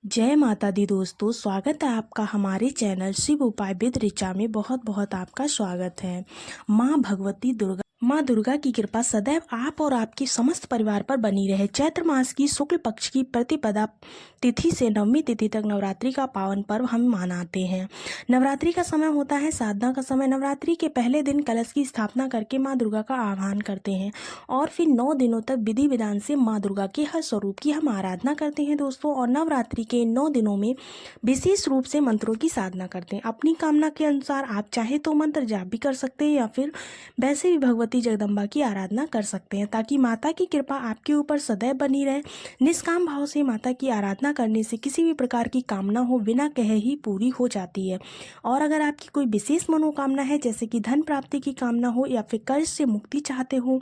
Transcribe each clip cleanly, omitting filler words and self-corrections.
जय माता दी दोस्तों, स्वागत है आपका हमारे चैनल शिव उपाय विद ऋचा में। बहुत बहुत आपका स्वागत है। माँ दुर्गा की कृपा सदैव आप और आपके समस्त परिवार पर बनी रहे। चैत्र मास की शुक्ल पक्ष की प्रतिपदा तिथि से नवमी तिथि तक नवरात्रि का पावन पर्व हम मनाते हैं। नवरात्रि का समय होता है साधना का समय। नवरात्रि के पहले दिन कलश की स्थापना करके माँ दुर्गा का आह्वान करते हैं और फिर 9 दिनों तक विधि विधान से माँ दुर्गा के हर स्वरूप की हम आराधना करते हैं दोस्तों। और नवरात्रि के 9 दिनों में विशेष रूप से मंत्रों की साधना करते हैं। अपनी कामना के अनुसार आप चाहे तो मंत्र जाप भी कर सकते हैं या फिर वैसे भी भगवती जगदम्बा की आराधना कर सकते हैं, ताकि माता की कृपा आपके ऊपर सदैव बनी रहे। निष्काम भाव से माता की आराधना करने से किसी भी प्रकार की कामना हो बिना कहे ही पूरी हो जाती है। और अगर आपकी कोई विशेष मनोकामना है, जैसे कि धन प्राप्ति की कामना हो या फिर कर्ज से मुक्ति चाहते हो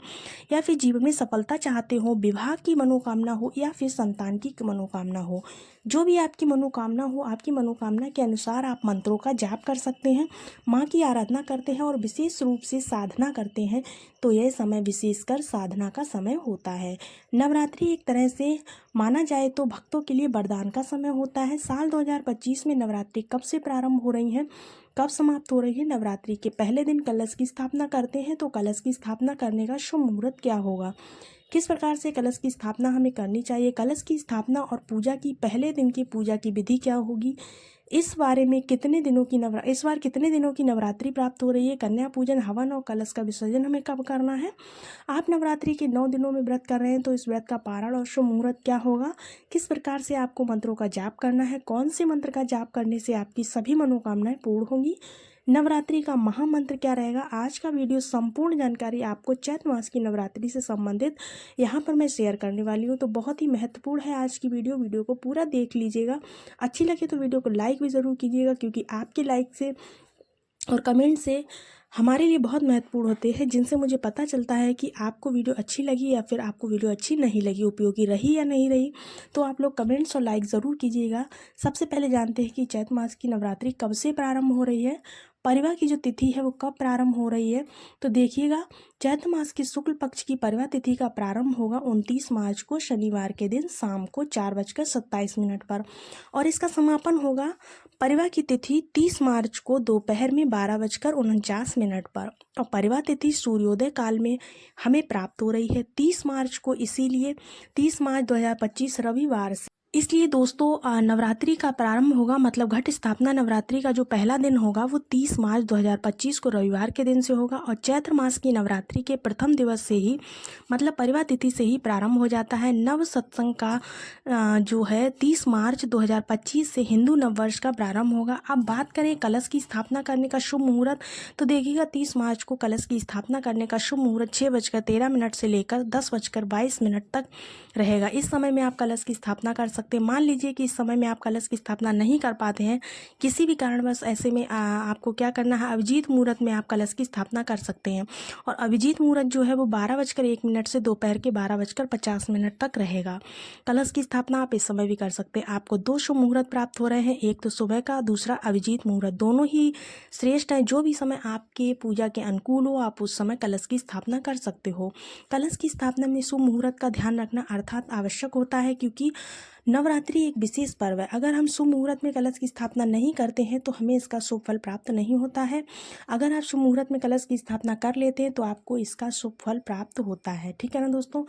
या फिर जीवन में सफलता चाहते हो, विवाह की मनोकामना हो या फिर संतान की मनोकामना हो, जो भी आपकी मनोकामना हो, आपकी मनोकामना के अनुसार आप मंत्रों का जाप कर सकते हैं, माँ की आराधना करते हैं और विशेष रूप से साधना करते हैं। तो यह समय विशेषकर साधना का समय होता है। नवरात्रि एक तरह से माना जाए तो भक्तों के लिए वरदान का समय होता है। साल 2025 में नवरात्रि कब से प्रारंभ हो रही है, कब समाप्त हो रही है? नवरात्रि के पहले दिन कलश की स्थापना करते हैं। तो कलश की स्थापना करने का शुभ मुहूर्त क्या होगा, किस प्रकार से कलश की स्थापना हमें करनी चाहिए, कलश की स्थापना और पूजा की पहले दिन की पूजा की विधि क्या होगी, इस बारे में इस बार कितने दिनों की नवरात्रि प्राप्त हो रही है, कन्या पूजन, हवन और कलश का विसर्जन हमें कब करना है। आप नवरात्रि के 9 दिनों में व्रत कर रहे हैं तो इस व्रत का पारण और शुभ मुहूर्त क्या होगा, किस प्रकार से आपको मंत्रों का जाप करना है, कौन से मंत्र का जाप करने से आपकी सभी मनोकामनाएं पूर्ण होंगी, नवरात्रि का महामंत्र क्या रहेगा। आज का वीडियो संपूर्ण जानकारी आपको चैत्र मास की नवरात्रि से संबंधित यहाँ पर मैं शेयर करने वाली हूँ। तो बहुत ही महत्वपूर्ण है आज की वीडियो को पूरा देख लीजिएगा। अच्छी लगे तो वीडियो को लाइक भी ज़रूर कीजिएगा, क्योंकि आपके लाइक से और कमेंट से हमारे लिए बहुत महत्वपूर्ण होते हैं, जिनसे मुझे पता चलता है कि आपको वीडियो अच्छी लगी या फिर आपको वीडियो अच्छी नहीं लगी, उपयोगी रही या नहीं रही। तो आप लोग कमेंट्स और लाइक ज़रूर कीजिएगा। सबसे पहले जानते हैं कि चैत्र मास की नवरात्रि कब से प्रारंभ हो रही है, परिवा की जो तिथि है वो कब प्रारंभ हो रही है। तो देखिएगा, चैत्र मास की शुक्ल पक्ष की परिवा तिथि का प्रारंभ होगा 29 मार्च को शनिवार के दिन शाम को 4:27 पर, और इसका समापन होगा परिवा की तिथि 30 मार्च को दोपहर में 12:49 पर। और परिवा तिथि सूर्योदय काल में हमें प्राप्त हो रही है 30 मार्च को, इसीलिए 30 मार्च 2025 रविवार से। इसलिए दोस्तों, नवरात्रि का प्रारंभ होगा, मतलब घट स्थापना नवरात्रि का जो पहला दिन होगा वो 30 मार्च 2025 को रविवार के दिन से होगा। और चैत्र मास की नवरात्रि के प्रथम दिवस से ही, मतलब परिवा तिथि से ही प्रारंभ हो जाता है। नव सत्संग का जो है 30 मार्च 2025 से हिंदू नववर्ष का प्रारंभ होगा। अब बात करें कलश की स्थापना करने का शुभ मुहूर्त, तो देखिएगा 30 मार्च को कलश की स्थापना करने का शुभ मुहूर्त 6:13 से लेकर 10:22 तक रहेगा। इस समय में आप कलश की स्थापना कर सकते हैं। मान लीजिए कि इस समय में आप कलश की स्थापना नहीं कर पाते हैं किसी भी कारणवश, ऐसे में आपको क्या करना है, अभिजीत मुहूर्त में आप कलश की स्थापना कर सकते हैं। और अभिजीत मुहूर्त जो है वो 12:01 से दोपहर के 12:50 तक रहेगा। कलश की स्थापना आप इस समय भी कर सकते हैं। आपको 2 शुभ मुहूर्त प्राप्त हो रहे हैं, एक तो सुबह का, दूसरा अभिजीत मुहूर्त। दोनों ही श्रेष्ठ है। जो भी समय आपके पूजा के अनुकूल हो आप उस समय कलश की स्थापना कर सकते हो। कलश की स्थापना में शुभ मुहूर्त का ध्यान रखना अर्थात आवश्यक होता है, क्योंकि नवरात्रि एक विशेष पर्व है। अगर हम शुभ मुहूर्त में कलश की स्थापना नहीं करते हैं तो हमें इसका शुभ फल प्राप्त नहीं होता है। अगर आप शुभ मुहूर्त में कलश की स्थापना कर लेते हैं तो आपको इसका शुभ फल प्राप्त होता है। ठीक है ना दोस्तों।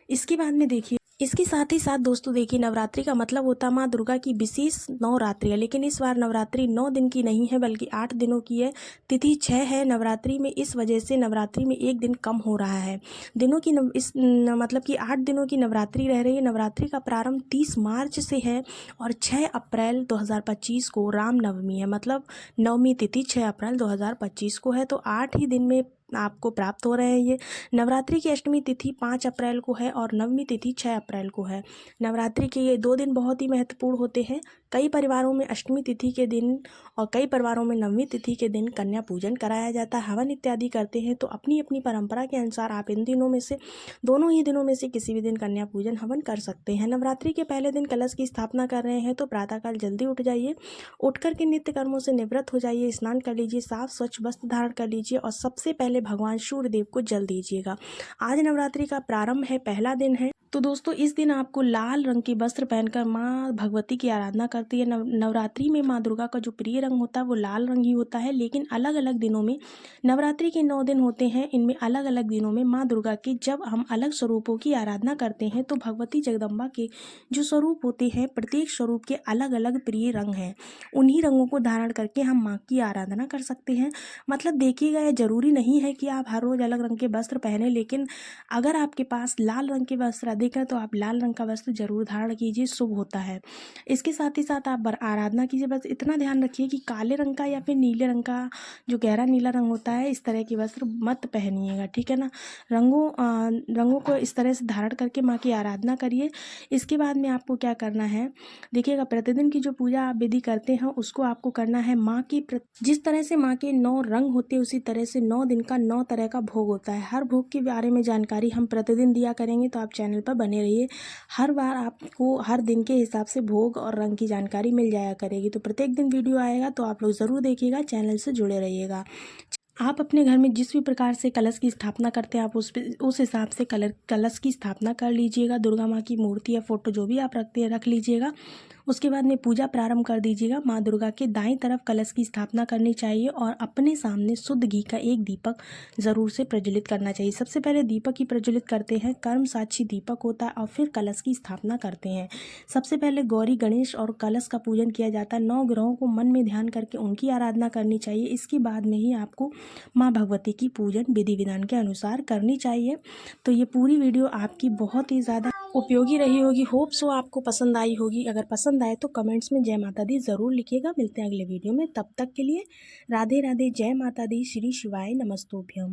इसके बाद में देखिए, इसके साथ ही साथ दोस्तों देखिए, नवरात्रि का मतलब होता है माँ दुर्गा की विशेष नवरात्रि है। लेकिन इस बार नवरात्रि 9 दिन की नहीं है बल्कि 8 दिनों की है। तिथि 6 है नवरात्रि में, इस वजह से नवरात्रि में 1 दिन कम हो रहा है। दिनों की मतलब कि 8 दिनों की नवरात्रि रह रही है। नवरात्रि का प्रारंभ 30 मार्च से है और 6 अप्रैल 2025 को रामनवमी है, मतलब नवमी तिथि 6 अप्रैल 2025 को है। तो 8 ही दिन में आपको प्राप्त हो रहे हैं ये। नवरात्रि की अष्टमी तिथि 5 अप्रैल को है और नवमी तिथि 6 अप्रैल को है। नवरात्रि के ये 2 दिन बहुत ही महत्वपूर्ण होते हैं। कई परिवारों में अष्टमी तिथि के दिन और कई परिवारों में नवमी तिथि के दिन कन्या पूजन कराया जाता है, हवन इत्यादि करते हैं। तो अपनी अपनी परंपरा के अनुसार आप इन दिनों में से, दोनों ही दिनों में से किसी भी दिन कन्या पूजन हवन कर सकते हैं। नवरात्रि के पहले दिन कलश की स्थापना कर रहे हैं तो प्रातःकाल जल्दी उठ जाइए, उठ कर के नित्य कर्मों से निवृत्त हो जाइए, स्नान कर लीजिए, साफ स्वच्छ वस्त्र धारण कर लीजिए और सबसे पहले भगवान सूर्य देव को जल दीजिएगा। आज नवरात्रि का प्रारंभ है, पहला दिन है। तो दोस्तों इस दिन आपको लाल रंग के वस्त्र पहनकर माँ भगवती की आराधना करती है। नवरात्रि में माँ दुर्गा का जो प्रिय रंग होता है वो लाल रंग ही होता है, लेकिन अलग अलग दिनों में, नवरात्रि के 9 दिन होते हैं, इनमें अलग अलग दिनों में माँ दुर्गा के जब हम अलग स्वरूपों की आराधना करते हैं तो भगवती जगदम्बा के जो स्वरूप होते हैं, प्रत्येक स्वरूप के अलग अलग प्रिय रंग हैं। उन्हीं रंगों को धारण करके हम माँ की आराधना कर सकते हैं। मतलब देखिएगा, ये जरूरी नहीं है कि आप हर रोज अलग रंग के वस्त्र पहने, लेकिन अगर आपके पास लाल रंग के वस्त्र अधिक है तो आप लाल रंग का वस्त्र जरूर धारण कीजिए, शुभ होता है। इसके साथ ही साथ आप आराधना कीजिए। बस इतना ध्यान रखिए कि काले रंग का या फिर नीले रंग का, जो गहरा नीला रंग होता है, इस तरह के वस्त्र मत पहनिएगा, ठीक है ना। रंगों को इस तरह से धारण करके माँ की आराधना करिए। इसके बाद में आपको क्या करना है, देखिएगा, प्रतिदिन की जो पूजा आप विधि करते हैं उसको आपको करना है माँ की जिस तरह से माँ के 9 रंग होते हैं उसी तरह से 9 दिन का 9 तरह का भोग होता है। हर भोग के बारे में जानकारी हम प्रतिदिन दिया करेंगे, तो आप चैनल पर बने रहिए। हर बार आपको हर दिन के हिसाब से भोग और रंग की जानकारी मिल जाया करेगी। तो प्रत्येक दिन वीडियो आएगा तो आप लोग ज़रूर देखिएगा, चैनल से जुड़े रहिएगा। आप अपने घर में जिस भी प्रकार से कलश की स्थापना करते हैं आप उस हिसाब से कलश की स्थापना कर लीजिएगा। दुर्गा माँ की मूर्ति या फोटो जो भी आप रखते हैं रख लीजिएगा। उसके बाद में पूजा प्रारंभ कर दीजिएगा। माँ दुर्गा के दाईं तरफ कलश की स्थापना करनी चाहिए और अपने सामने शुद्ध घी का एक दीपक ज़रूर से प्रज्वलित करना चाहिए। सबसे पहले दीपक ही प्रज्वलित करते हैं, कर्म साक्षी दीपक होता है, और फिर कलश की स्थापना करते हैं। सबसे पहले गौरी गणेश और कलश का पूजन किया जाता है। 9 ग्रहों को मन में ध्यान करके उनकी आराधना करनी चाहिए। इसके बाद में ही आपको माँ भगवती की पूजन विधि विधान के अनुसार करनी चाहिए। तो ये पूरी वीडियो आपकी बहुत ही ज़्यादा उपयोगी रही होगी। होप सो आपको पसंद आई होगी। अगर पसंद आए तो कमेंट्स में जय माता दी ज़रूर लिखिएगा। मिलते हैं अगले वीडियो में, तब तक के लिए राधे राधे, जय माता दी, श्री शिवाय नमस्तुभ्यम।